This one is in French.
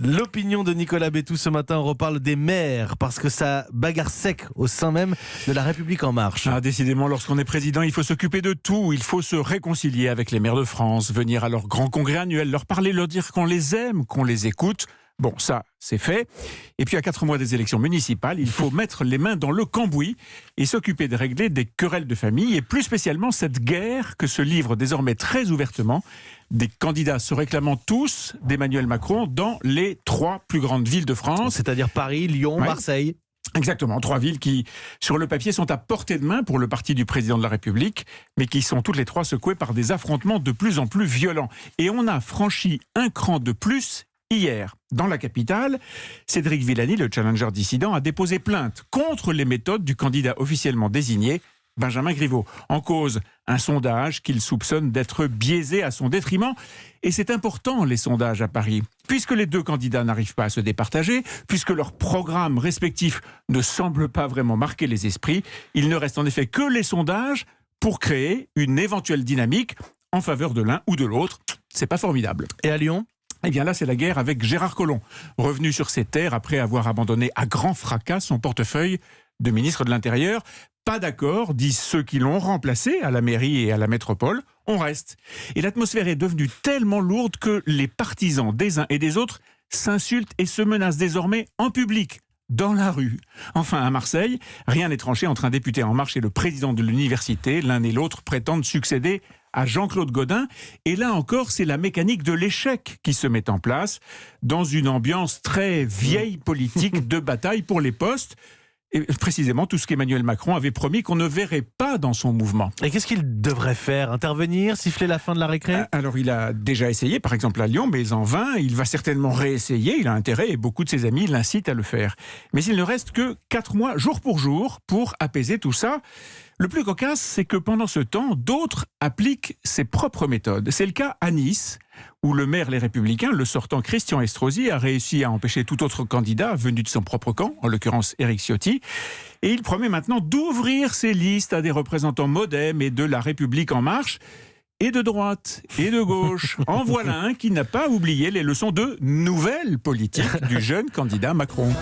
L'opinion de Nicolas Bétou ce matin, on reparle des maires parce que ça bagarre sec au sein même de La République En Marche. Décidément, lorsqu'on est président, il faut s'occuper de tout. Il faut se réconcilier avec les maires de France, venir à leur grand congrès annuel, leur parler, leur dire qu'on les aime, qu'on les écoute. Bon, ça, c'est fait. Et puis, à 4 mois des élections municipales, il faut mettre les mains dans le cambouis et s'occuper de régler des querelles de famille, et plus spécialement cette guerre que se livrent désormais très ouvertement des candidats se réclamant tous d'Emmanuel Macron dans les 3 plus grandes villes de France. C'est-à-dire Paris, Lyon, Ouais. Marseille. Exactement, 3 villes qui, sur le papier, sont à portée de main pour le parti du président de la République, mais qui sont toutes les 3 secouées par des affrontements de plus en plus violents. Et on a franchi un cran de plus hier. Dans la capitale, Cédric Villani, le challenger dissident, a déposé plainte contre les méthodes du candidat officiellement désigné, Benjamin Griveaux. En cause, un sondage qu'il soupçonne d'être biaisé à son détriment. Et c'est important, les sondages à Paris, puisque les 2 candidats n'arrivent pas à se départager, puisque leurs programmes respectifs ne semblent pas vraiment marquer les esprits. Il ne reste en effet que les sondages pour créer une éventuelle dynamique en faveur de l'un ou de l'autre. C'est pas formidable. Et à Lyon ? Eh bien là, c'est la guerre avec Gérard Collomb, revenu sur ses terres après avoir abandonné à grand fracas son portefeuille de ministre de l'Intérieur. Pas d'accord, disent ceux qui l'ont remplacé à la mairie et à la métropole. On reste. Et l'atmosphère est devenue tellement lourde que les partisans des uns et des autres s'insultent et se menacent désormais en public, dans la rue. Enfin, à Marseille, rien n'est tranché entre un député En Marche et le président de l'université. L'un et l'autre prétendent succéder à Jean-Claude Gaudin. Et là encore, c'est la mécanique de l'échec qui se met en place, dans une ambiance très vieille politique de bataille pour les postes. Et précisément tout ce qu'Emmanuel Macron avait promis qu'on ne verrait pas dans son mouvement. Et qu'est-ce qu'il devrait faire ? Intervenir ? Siffler la fin de la récré ? Alors il a déjà essayé, par exemple à Lyon, mais en vain. Il va certainement réessayer, il a intérêt, et beaucoup de ses amis l'incitent à le faire. Mais il ne reste que 4 mois, jour pour apaiser tout ça. Le plus cocasse, c'est que pendant ce temps, d'autres appliquent ses propres méthodes. C'est le cas à Nice, où le maire Les Républicains, le sortant Christian Estrosi, a réussi à empêcher tout autre candidat venu de son propre camp, en l'occurrence Éric Ciotti. Et il promet maintenant d'ouvrir ses listes à des représentants MoDem et de La République En Marche, et de droite, et de gauche. En voilà un qui n'a pas oublié les leçons de nouvelle politique du jeune candidat Macron.